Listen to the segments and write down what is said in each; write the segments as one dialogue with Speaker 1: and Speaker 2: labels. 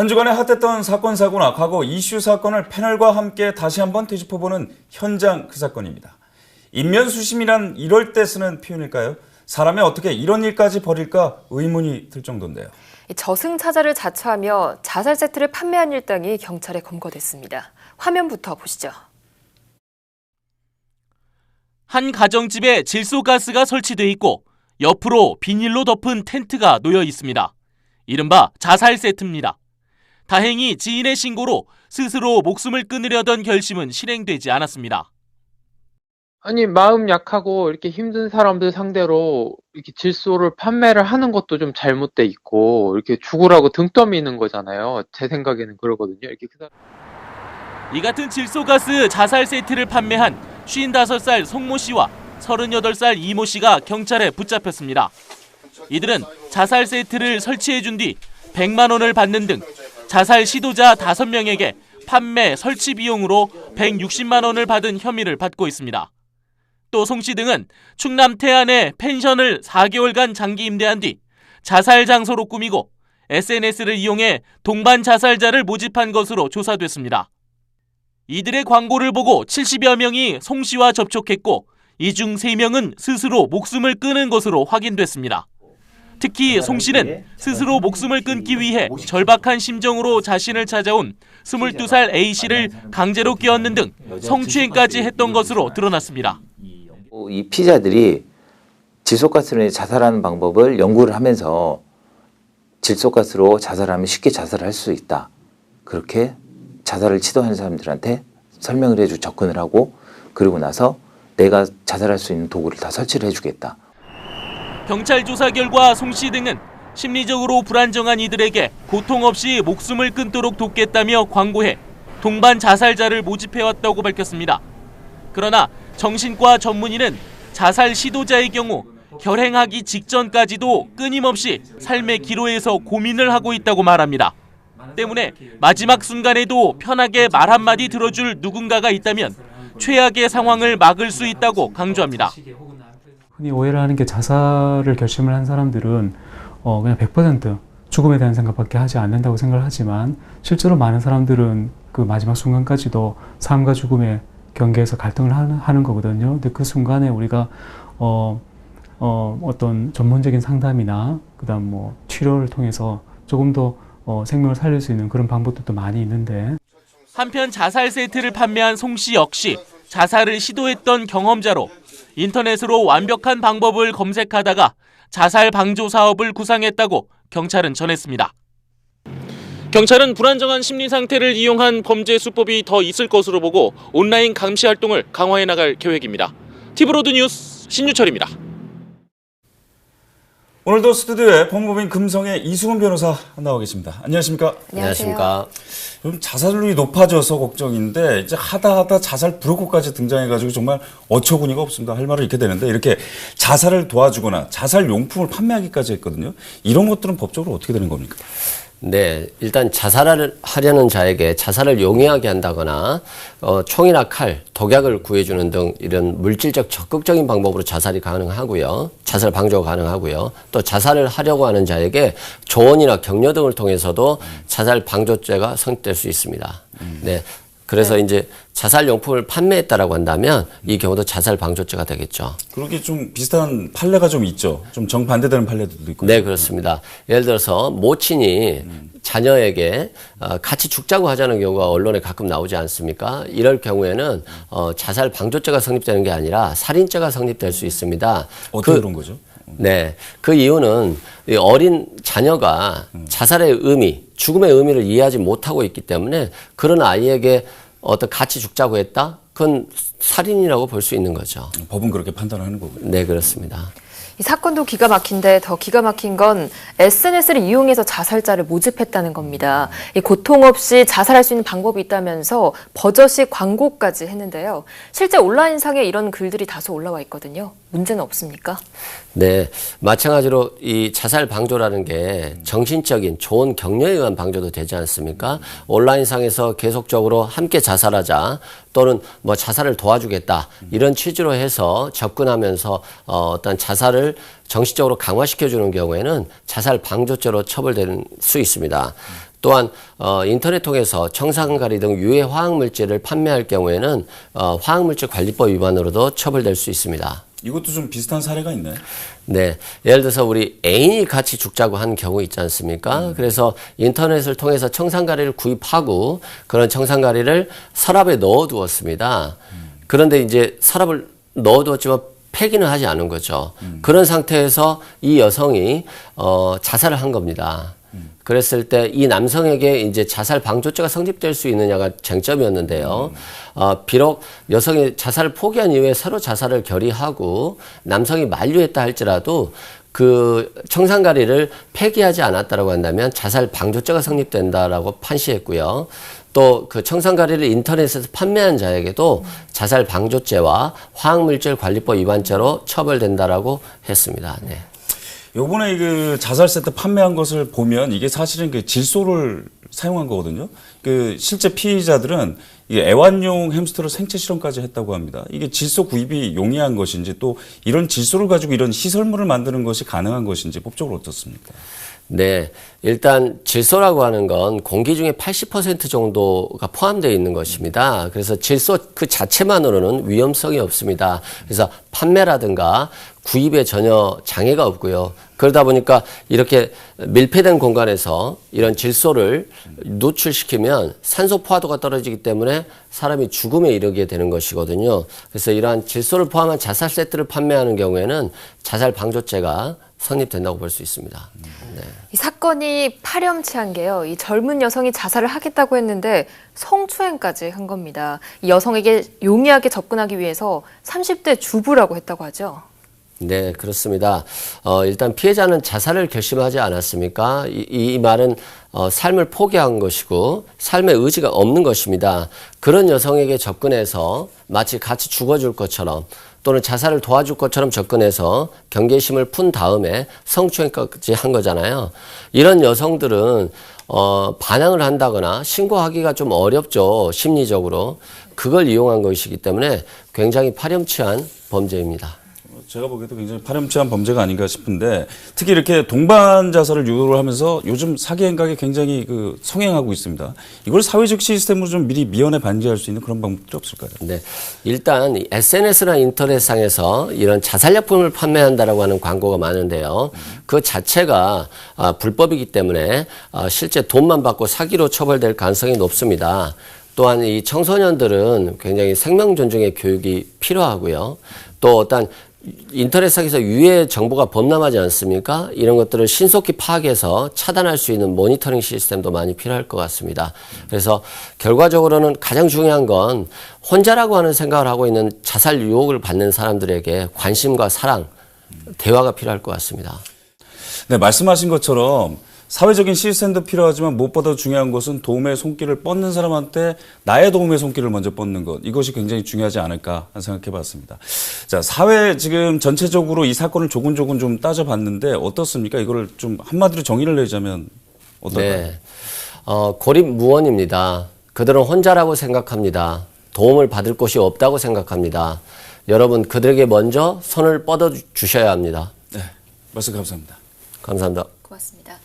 Speaker 1: 한 주간에 핫했던 사건 사고나 과거 이슈 사건을 패널과 함께 다시 한번 되짚어보는 현장 그 사건입니다. 인면수심이란 이럴 때 쓰는 표현일까요? 사람이 어떻게 이런 일까지 벌일까 의문이 들 정도인데요.
Speaker 2: 저승사자를 자처하며 자살 세트를 판매한 일당이 경찰에 검거됐습니다. 화면부터 보시죠.
Speaker 3: 한 가정집에 질소가스가 설치돼 있고 옆으로 비닐로 덮은 텐트가 놓여 있습니다. 이른바 자살 세트입니다. 다행히 지인의 신고로 스스로 목숨을 끊으려던 결심은 실행되지 않았습니다.
Speaker 4: 아니, 마음 약하고 이렇게 힘든 사람들 상대로 이렇게 질소를 판매를 하는 것도 좀 잘못돼 있고, 이렇게 죽으라고 등 떠미는 거잖아요. 제 생각에는 그러거든요.
Speaker 3: 이 같은 질소가스 자살 세트를 판매한 55살 송모 씨와 38살 이모 씨가 경찰에 붙잡혔습니다. 이들은 자살 세트를 설치해준 뒤 100만 원을 받는 등 자살 시도자 5명에게 판매, 설치 비용으로 160만 원을 받은 혐의를 받고 있습니다. 또 송 씨 등은 충남 태안에 펜션을 4개월간 장기 임대한 뒤 자살 장소로 꾸미고 SNS를 이용해 동반 자살자를 모집한 것으로 조사됐습니다. 이들의 광고를 보고 70여 명이 송 씨와 접촉했고 이 중 3명은 스스로 목숨을 끊은 것으로 확인됐습니다. 특히 송 씨는 스스로 목숨을 끊기 위해 절박한 심정으로 자신을 찾아온 22살 A씨를 강제로 끼얹는 등 성추행까지 했던 것으로 드러났습니다.
Speaker 5: 이 피자들이 질소가스로 자살하는 방법을 연구를 하면서 질소가스로 자살하면 쉽게 자살할 수 있다. 그렇게 자살을 시도하는 사람들한테 설명을 해주고 접근을 하고 그러고 나서 내가 자살할 수 있는 도구를 다 설치를 해주겠다.
Speaker 3: 경찰 조사 결과 송 씨 등은 심리적으로 불안정한 이들에게 고통 없이 목숨을 끊도록 돕겠다며 광고해 동반 자살자를 모집해왔다고 밝혔습니다. 그러나 정신과 전문의는 자살 시도자의 경우 결행하기 직전까지도 끊임없이 삶의 기로에서 고민을 하고 있다고 말합니다. 때문에 마지막 순간에도 편하게 말 한마디 들어줄 누군가가 있다면 최악의 상황을 막을 수 있다고 강조합니다.
Speaker 6: 흔히 오해를 하는 게 자살을 결심을 한 사람들은 그냥 100% 죽음에 대한 생각밖에 하지 않는다고 생각을 하지만 실제로 많은 사람들은 그 마지막 순간까지도 삶과 죽음의 경계에서 갈등을 하는 거거든요. 근데 그 순간에 우리가 어떤 전문적인 상담이나 그다음 뭐 치료를 통해서 조금 더 생명을 살릴 수 있는 그런 방법들도 많이 있는데
Speaker 3: 한편 자살 세트를 판매한 송 씨 역시 자살을 시도했던 경험자로 인터넷으로 완벽한 방법을 검색하다가 자살 방조 사업을 구상했다고 경찰은 전했습니다. 경찰은 불안정한 심리 상태를 이용한 범죄 수법이 더 있을 것으로 보고 온라인 감시 활동을 강화해 나갈 계획입니다. 티브로드 뉴스 신유철입니다.
Speaker 1: 오늘도 스튜디오에 법무부인 금성의 이수근 변호사 나와 계십니다. 안녕하십니까?
Speaker 2: 안녕하십니까?
Speaker 1: 좀 자살률이 높아져서 걱정인데 이제 하다 자살 브로커까지 등장해가지고 정말 어처구니가 없습니다. 할 말을 잃게 되는데 이렇게 자살을 도와주거나 자살 용품을 판매하기까지 했거든요. 이런 것들은 법적으로 어떻게 되는 겁니까?
Speaker 7: 네, 일단 자살을 하려는 자에게 자살을 용이하게 한다거나 총이나 칼, 독약을 구해주는 등 이런 물질적 적극적인 방법으로 자살이 가능하고요. 자살 방조가 가능하고요. 또 자살을 하려고 하는 자에게 조언이나 격려 등을 통해서도 자살 방조죄가 성립될 수 있습니다. 네. 그래서 이제 자살 용품을 판매했다라고 한다면 이 경우도 자살 방조죄가 되겠죠.
Speaker 1: 그렇게 좀 비슷한 판례가 좀 있죠. 좀 정반대되는 판례들도 있고.
Speaker 7: 네, 그렇습니다. 예를 들어서 모친이 자녀에게 같이 죽자고 하자는 경우가 언론에 가끔 나오지 않습니까? 이럴 경우에는 자살 방조죄가 성립되는 게 아니라 살인죄가 성립될 수 있습니다.
Speaker 1: 어떻게 그런 거죠?
Speaker 7: 네, 그 이유는 이 어린 자녀가 자살의 의미, 죽음의 의미를 이해하지 못하고 있기 때문에 그런 아이에게 같이 죽자고 했다? 그건 살인이라고 볼 수 있는 거죠.
Speaker 1: 법은 그렇게 판단하는 거군요.
Speaker 7: 네, 그렇습니다.
Speaker 2: 이 사건도 기가 막힌데 더 기가 막힌 건 SNS를 이용해서 자살자를 모집했다는 겁니다. 이 고통 없이 자살할 수 있는 방법이 있다면서 버젓이 광고까지 했는데요. 실제 온라인상에 이런 글들이 다소 올라와 있거든요. 문제는 없습니까?
Speaker 7: 네, 마찬가지로 이 자살 방조라는 게 정신적인 좋은 격려에 의한 방조도 되지 않습니까? 온라인상에서 계속적으로 함께 자살하자 또는 뭐 자살을 도와주겠다 이런 취지로 해서 접근하면서 어떤 자살을 정신적으로 강화시켜주는 경우에는 자살 방조죄로 처벌될 수 있습니다. 또한 인터넷 통해서 청산가리 등 유해 화학물질을 판매할 경우에는 화학물질관리법 위반으로도 처벌될 수 있습니다.
Speaker 1: 이것도 좀 비슷한 사례가 있나요?
Speaker 7: 네. 예를 들어서 우리 애인이 같이 죽자고 한 경우 있지 않습니까? 그래서 인터넷을 통해서 청산가리를 구입하고 그런 청산가리를 서랍에 넣어두었습니다. 그런데 이제 서랍을 넣어두었지만 폐기는 하지 않은 거죠. 그런 상태에서 이 여성이 자살을 한 겁니다. 그랬을 때 이 남성에게 이제 자살 방조죄가 성립될 수 있느냐가 쟁점이었는데요. 비록 여성이 자살을 포기한 이후에 새로 자살을 결의하고 남성이 만류했다 할지라도 그 청산가리를 폐기하지 않았다라고 한다면 자살 방조죄가 성립된다라고 판시했고요. 또 그 청산가리를 인터넷에서 판매한 자에게도 자살 방조죄와 화학물질 관리법 위반죄로 처벌된다라고 했습니다. 네.
Speaker 1: 요번에 그 자살 세트 판매한 것을 보면 이게 사실은 그 질소를 사용한 거거든요. 그 실제 피의자들은 이게 애완용 햄스터를 생체 실험까지 했다고 합니다. 이게 질소 구입이 용이한 것인지 또 이런 질소를 가지고 이런 시설물을 만드는 것이 가능한 것인지 법적으로 어떻습니까?
Speaker 7: 네. 일단 질소라고 하는 건 공기 중에 80% 정도가 포함되어 있는 것입니다. 그래서 질소 그 자체만으로는 위험성이 없습니다. 그래서 판매라든가 구입에 전혀 장애가 없고요. 그러다 보니까 이렇게 밀폐된 공간에서 이런 질소를 노출시키면 산소 포화도가 떨어지기 때문에 사람이 죽음에 이르게 되는 것이거든요. 그래서 이러한 질소를 포함한 자살 세트를 판매하는 경우에는 자살 방조죄가 성립된다고 볼 수 있습니다. 네.
Speaker 2: 이 사건이 파렴치한 게요. 이 젊은 여성이 자살을 하겠다고 했는데 성추행까지 한 겁니다. 이 여성에게 용이하게 접근하기 위해서 30대 주부라고 했다고 하죠.
Speaker 7: 네, 그렇습니다. 일단 피해자는 자살을 결심하지 않았습니까? 이 말은 삶을 포기한 것이고 삶의 의지가 없는 것입니다. 그런 여성에게 접근해서 마치 같이 죽어줄 것처럼 또는 자살을 도와줄 것처럼 접근해서 경계심을 푼 다음에 성추행까지 한 거잖아요. 이런 여성들은 반항을 한다거나 신고하기가 좀 어렵죠. 심리적으로. 그걸 이용한 것이기 때문에 굉장히 파렴치한 범죄입니다.
Speaker 1: 제가 보기에도 굉장히 파렴치한 범죄가 아닌가 싶은데 특히 이렇게 동반 자살을 유도를 하면서 요즘 사기 행각이 굉장히 그 성행하고 있습니다. 이걸 사회적 시스템으로 좀 미리 미연에 방지할 수 있는 그런 방법들이 없을까요?
Speaker 7: 네, 일단 SNS나 인터넷상에서 이런 자살약품을 판매한다라고 하는 광고가 많은데요. 그 자체가 불법이기 때문에 실제 돈만 받고 사기로 처벌될 가능성이 높습니다. 또한 이 청소년들은 굉장히 생명 존중의 교육이 필요하고요. 또 어떤 인터넷상에서 유해 정보가 범람하지 않습니까? 이런 것들을 신속히 파악해서 차단할 수 있는 모니터링 시스템도 많이 필요할 것 같습니다. 그래서 결과적으로는 가장 중요한 건 혼자라고 하는 생각을 하고 있는 자살 유혹을 받는 사람들에게 관심과 사랑, 대화가 필요할 것 같습니다.
Speaker 1: 네, 말씀하신 것처럼 사회적인 시스템도 필요하지만 무엇보다 중요한 것은 도움의 손길을 뻗는 사람한테 나의 도움의 손길을 먼저 뻗는 것. 이것이 굉장히 중요하지 않을까 생각해 봤습니다. 자, 사회 지금 전체적으로 이 사건을 조금조금 좀 따져봤는데 어떻습니까? 이거를 좀 한마디로 정의를 내자면 어떨까요?
Speaker 7: 네. 고립무원입니다. 그들은 혼자라고 생각합니다. 도움을 받을 곳이 없다고 생각합니다. 여러분, 그들에게 먼저 손을 뻗어 주셔야 합니다.
Speaker 1: 네, 말씀 감사합니다.
Speaker 7: 감사합니다.
Speaker 2: 고맙습니다.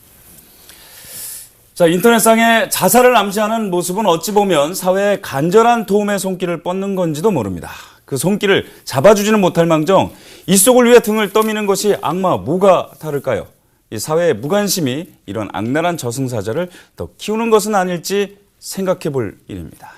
Speaker 1: 자, 인터넷상의 자살을 암시하는 모습은 어찌 보면 사회에 간절한 도움의 손길을 뻗는 건지도 모릅니다. 그 손길을 잡아주지는 못할 망정 이 속을 위해 등을 떠미는 것이 악마 뭐가 다를까요? 이 사회의 무관심이 이런 악랄한 저승사자를 더 키우는 것은 아닐지 생각해 볼 일입니다.